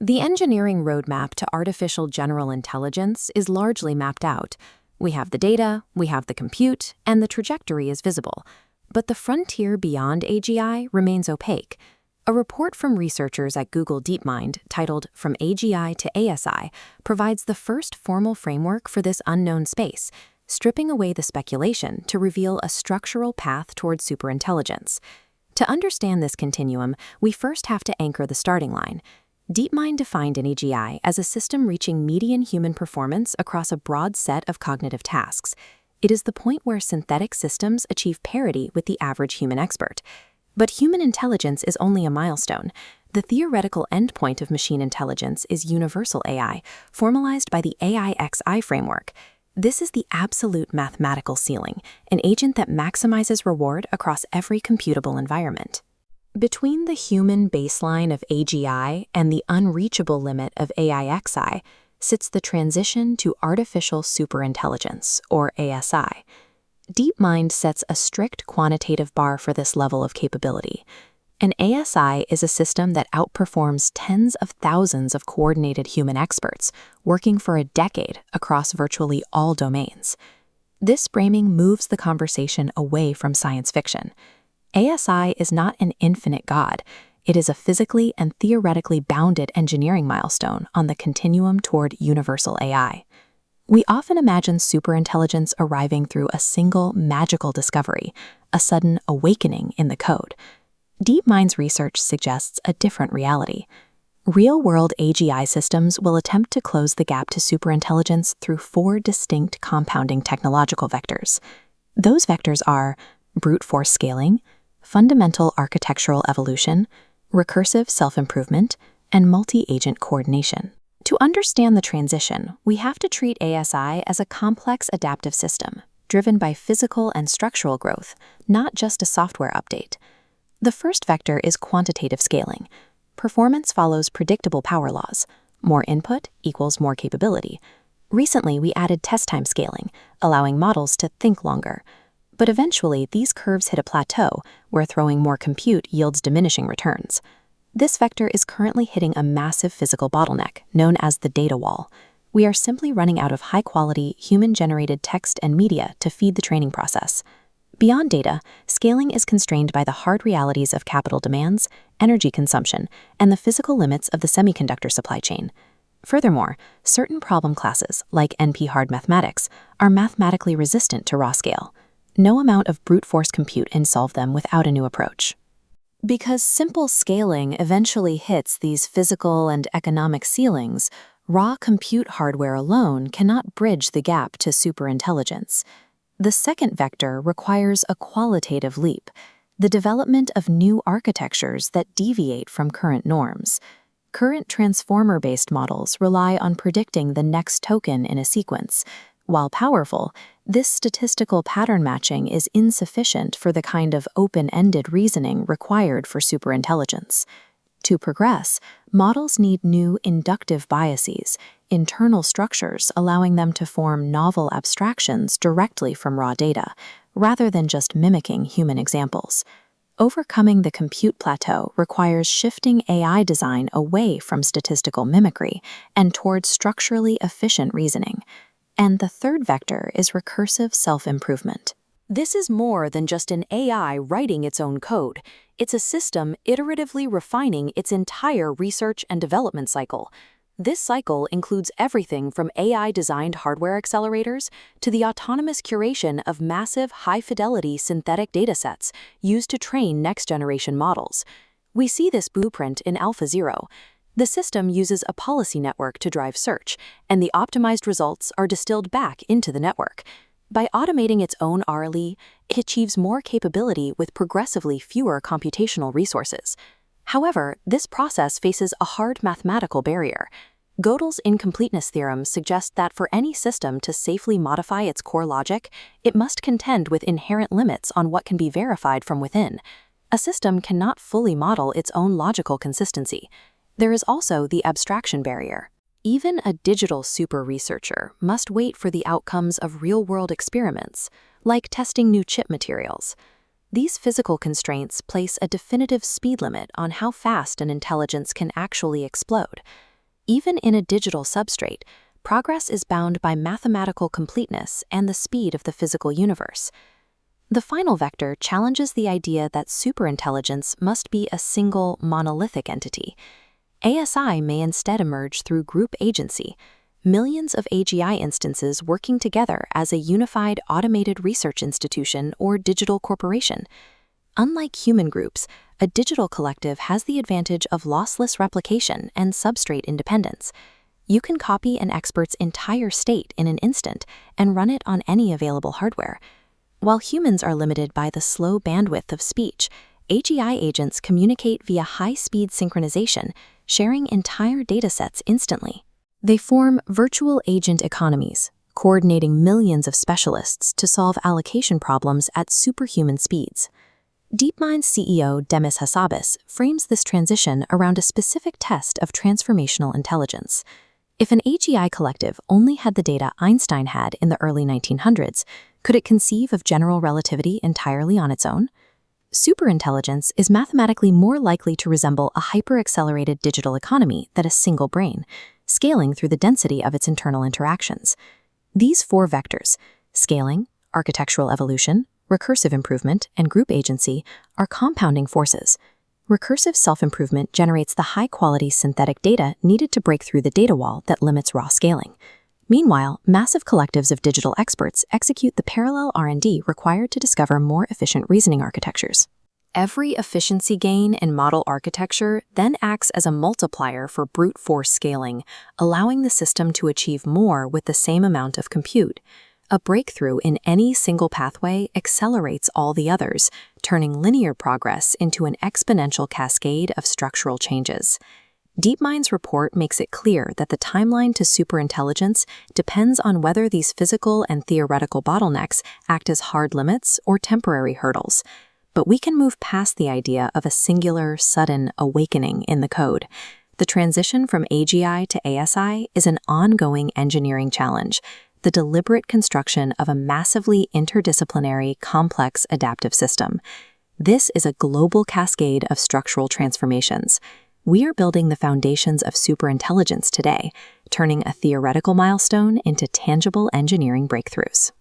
The engineering roadmap to artificial general intelligence is largely mapped out. We have the data, we have the compute, and the trajectory is visible. But the frontier beyond AGI remains opaque. A report from researchers at Google DeepMind titled From AGI to ASI provides the first formal framework for this unknown space, stripping away the speculation to reveal a structural path towards superintelligence. To understand this continuum, we first have to anchor the starting line. DeepMind defined an AGI as a system reaching median human performance across a broad set of cognitive tasks. It is the point where synthetic systems achieve parity with the average human expert. But human intelligence is only a milestone. The theoretical endpoint of machine intelligence is universal AI, formalized by the AIXI framework. This is the absolute mathematical ceiling, an agent that maximizes reward across every computable environment. Between the human baseline of AGI and the unreachable limit of AIXI sits the transition to Artificial Superintelligence, or ASI. DeepMind sets a strict quantitative bar for this level of capability. An ASI is a system that outperforms tens of thousands of coordinated human experts, working for a decade across virtually all domains. This framing moves the conversation away from science fiction. ASI is not an infinite god. It is a physically and theoretically bounded engineering milestone on the continuum toward universal AI. We often imagine superintelligence arriving through a single magical discovery, a sudden awakening in the code. DeepMind's research suggests a different reality. Real-world AGI systems will attempt to close the gap to superintelligence through 4 distinct compounding technological vectors. Those vectors are brute force scaling, fundamental architectural evolution, recursive self-improvement, and multi-agent coordination. To understand the transition, we have to treat ASI as a complex adaptive system, driven by physical and structural growth, not just a software update. The first vector is quantitative scaling. Performance follows predictable power laws. More input equals more capability. Recently, we added test time scaling, allowing models to think longer. But eventually, these curves hit a plateau where throwing more compute yields diminishing returns. This vector is currently hitting a massive physical bottleneck, known as the data wall. We are simply running out of high-quality, human-generated text and media to feed the training process. Beyond data, scaling is constrained by the hard realities of capital demands, energy consumption, and the physical limits of the semiconductor supply chain. Furthermore, certain problem classes, like NP-hard mathematics, are mathematically resistant to raw scale. No amount of brute force compute can solve them without a new approach. Because simple scaling eventually hits these physical and economic ceilings, raw compute hardware alone cannot bridge the gap to superintelligence. The second vector requires a qualitative leap, the development of new architectures that deviate from current norms. Current transformer-based models rely on predicting the next token in a sequence. While powerful, this statistical pattern matching is insufficient for the kind of open-ended reasoning required for superintelligence. To progress, models need new inductive biases, internal structures allowing them to form novel abstractions directly from raw data, rather than just mimicking human examples. Overcoming the compute plateau requires shifting AI design away from statistical mimicry and towards structurally efficient reasoning. And the third vector is recursive self-improvement. This is more than just an AI writing its own code. It's a system iteratively refining its entire research and development cycle. This cycle includes everything from AI-designed hardware accelerators to the autonomous curation of massive, high-fidelity synthetic datasets used to train next-generation models. We see this blueprint in AlphaZero. The system uses a policy network to drive search, and the optimized results are distilled back into the network. By automating its own RLE, it achieves more capability with progressively fewer computational resources. However, this process faces a hard mathematical barrier. Gödel's incompleteness theorem suggests that for any system to safely modify its core logic, it must contend with inherent limits on what can be verified from within. A system cannot fully model its own logical consistency. There is also the abstraction barrier. Even a digital super researcher must wait for the outcomes of real-world experiments, like testing new chip materials. These physical constraints place a definitive speed limit on how fast an intelligence can actually explode. Even in a digital substrate, progress is bound by mathematical completeness and the speed of the physical universe. The final vector challenges the idea that superintelligence must be a single, monolithic entity. ASI may instead emerge through group agency, millions of AGI instances working together as a unified automated research institution or digital corporation. Unlike human groups, a digital collective has the advantage of lossless replication and substrate independence. You can copy an expert's entire state in an instant and run it on any available hardware. While humans are limited by the slow bandwidth of speech, AGI agents communicate via high-speed synchronization, sharing entire datasets instantly. They form virtual agent economies, coordinating millions of specialists to solve allocation problems at superhuman speeds. DeepMind's CEO Demis Hassabis frames this transition around a specific test of transformational intelligence. If an AGI collective only had the data Einstein had in the early 1900s, could it conceive of general relativity entirely on its own? Superintelligence is mathematically more likely to resemble a hyper-accelerated digital economy than a single brain, scaling through the density of its internal interactions. These four vectors, scaling, architectural evolution, recursive improvement, and group agency, are compounding forces. Recursive self-improvement generates the high-quality synthetic data needed to break through the data wall that limits raw scaling. Meanwhile, massive collectives of digital experts execute the parallel R&D required to discover more efficient reasoning architectures. Every efficiency gain in model architecture then acts as a multiplier for brute force scaling, allowing the system to achieve more with the same amount of compute. A breakthrough in any single pathway accelerates all the others, turning linear progress into an exponential cascade of structural changes. DeepMind's report makes it clear that the timeline to superintelligence depends on whether these physical and theoretical bottlenecks act as hard limits or temporary hurdles. But we can move past the idea of a singular, sudden awakening in the code. The transition from AGI to ASI is an ongoing engineering challenge, the deliberate construction of a massively interdisciplinary, complex adaptive system. This is a global cascade of structural transformations. We are building the foundations of superintelligence today, turning a theoretical milestone into tangible engineering breakthroughs.